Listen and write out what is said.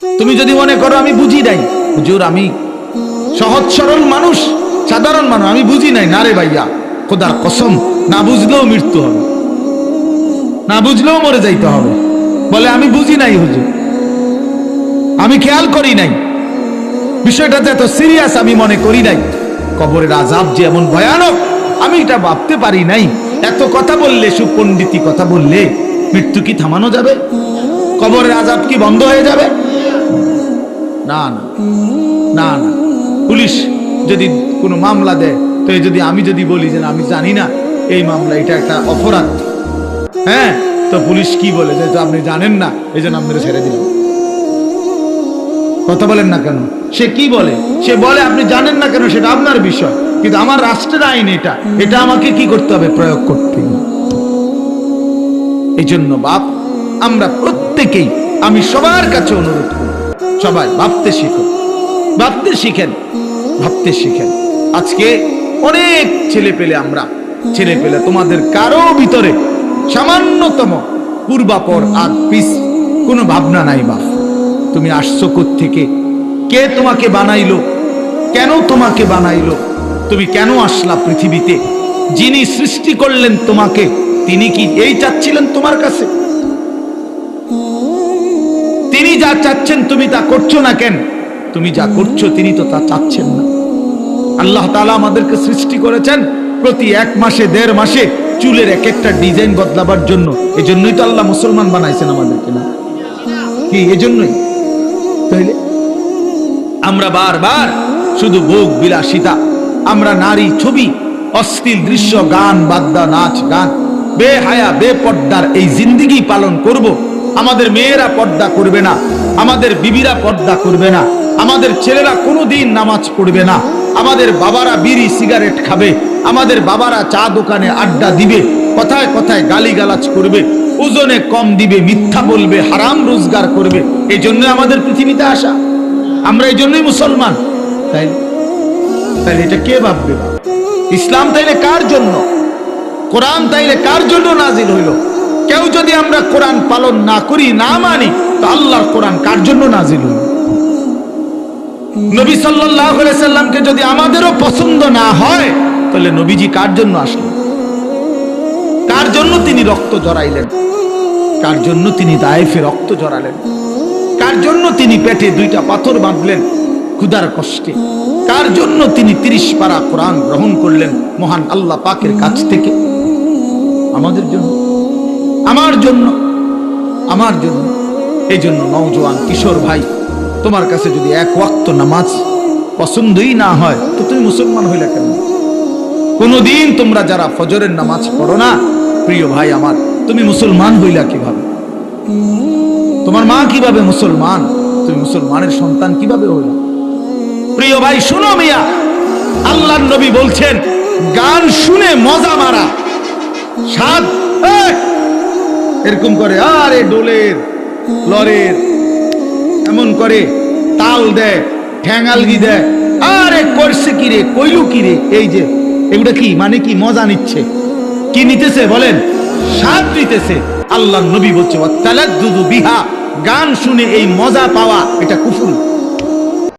তুমি যদি মনে করো আমি বুঝি নাই, হুজুর আমি সহজ সরল মানুষ, সাধারণ মানুষ, আমি বুঝি নাই, না রে ভাইয়া, খোদার কসম, না বুঝলেও মৃত্যু হবে, না বুঝলেও মরে যাইতে হবে। বলে আমি বুঝি নাই হুজুর, আমি খেয়াল করি নাই, বিষয়টা এত সিরিয়াস আমি মনে করি নাই, কবরের আযাব যে এমন ভয়ানক আমি এটা ভাবতে পারি নাই। এত কথা বললে, সুপণ্ডিতি কথা বললে মৃত্যু কি থামানো যাবে? কবরের আযাব কি বন্ধ হয়ে যাবে? না না না না। পুলিশ যদি কোনো মামলা দেয়, তো যদি আমি যদি বলি যে আমি জানি না এই মামলা, এটা একটা অপরাধ, হ্যাঁ, তো পুলিশ কি বলে যে আপনি জানেন না এই জন্য আপনারা ছেড়ে দিলাম। কথা বলেন না কেন? সে কি বলে? সে বলে আপনি জানেন না কেন সেটা আপনার বিষয়, কিন্তু আমার রাষ্ট্রের আইন এটা, এটা আমাকে কি করতে হবে? প্রয়োগ করতে হবে। এই জন্য বাপ, আমরা প্রত্যেকেই, আমি সবার কাছে অনুরোধ করি, সবাই ভাবতে শিখো, ভাবতে শিখেন, ভাবতে শিখেন। আজকে অনেক ছেলে পেলে, আমরা ছেলে পেলে, তোমাদের কারো ভিতরে সামান্যতম পূর্বাপর আর পিছ কোনো ভাবনা নাই। বাপ, তুমি আসছো কোত্থেকে? কে তোমাকে বানাইলো? কেন তোমাকে বানাইলো? তুমি কেন আসলা পৃথিবীতে? যিনি সৃষ্টি করলেন তোমাকে, তিনি কি এই চাচ্ছিলেন তোমার কাছে? তিনি যা চাচ্ছেন তুমি তা করছো না কেন? তুমি যা করছো তিনি তো তা চাচ্ছেন না। আল্লাহ তাআলা আমাদেরকে সৃষ্টি করেছেন প্রতি 1 মাসে 1.5 মাসে চুলের এক একটা ডিজাইন বদলাবার জন্য। এই জন্যই তো আল্লাহ মুসলমান বানাইছেন আমাদেরকে, না কি? এই জন্যই তাইলে আমরা বারবার শুধু ভোগ বিলাসিতা, আমরা নারী ছবি, অশ্লীল দৃশ্য, গান বাদ্যা, নাচ গান, বেহায়া বেপর্দার এই জিন্দেগি পালন করব। আমাদের মেয়েরা পর্দা করবে না, আমাদের বিবিরা পর্দা করবে না, আমাদের ছেলেরা কোনোদিন নামাজ পড়বে না, আমাদের বাবারা বিড়ি সিগারেট খাবে, আমাদের বাবারা চা দোকানে আড্ডা দিবে, কথায় কথায় গালিগালাজ করবে, ওজনে কম দিবে, মিথ্যা বলবে, হারাম রোজগার করবে। এই জন্য আমাদের পৃথিবীতে আসা, আমরা এই জন্যই মুসলমান। তাই তাইলে এটা কে ভাববে? ইসলাম তাইলে কার জন্য? কোরআন তাইলে কার জন্য নাজিল হইল? কেউ যদি আমরা কোরআন পালন না করি, না মানি, তো আল্লাহর কোরআন কার জন্য নাজিল হইল? নবী সাল্লাল্লাহু আলাইহি সাল্লামকে যদি আমাদেরও পছন্দ না হয়, তাহলে নবীজি কার জন্য আসলেন? কার জন্য তিনি রক্ত ঝরাইলেন? কার জন্য তিনি দায়েফে রক্ত ঝরালেন? কার জন্য তিনি পেটে 2টা পাথর বাঁধলেন ক্ষুধার কষ্টে? কার জন্য তিনি 30 পারা কোরআন গ্রহণ করলেন মহান আল্লাহ পাকের কাছ থেকে? আমাদের জন্য, আমার জন্য, আমার জন্য। এই জন্য নওজোয়ান কিশোর ভাই, তোমার কাছে যদি 1 ওয়াক্ত নামাজ পছন্দই না হয়, তো তুমি মুসলমান হইলে কেন? কোনদিন তোমরা যারা ফজরের নামাজ পড়ো না, প্রিয় ভাই আমার, তুমি মুসলমান হইলা কিভাবে? তোমার মা কিভাবে মুসলমান? তুমি মুসলমানের সন্তান কিভাবে হইলা? প্রিয় ভাই শুনো মিয়া, আল্লাহর নবী বলছেন গান শুনে মজা মারা সাদ এরকম করে, আরে ডোলের লরের এমন করে তাল দেয়, ঠ্যাঙালগি দেয়, আরে করছে কিরে, কইলু কিরে, এই যে এগুলা কি মানে? কি মজা নিচ্ছে? কি নিতেছে বলেন? স্বাদ নিতেছে। আল্লাহর নবী বলছে ওয়াতালাদ্দুদু বিহা, গান শুনে এই মজা পাওয়া এটা কুফর।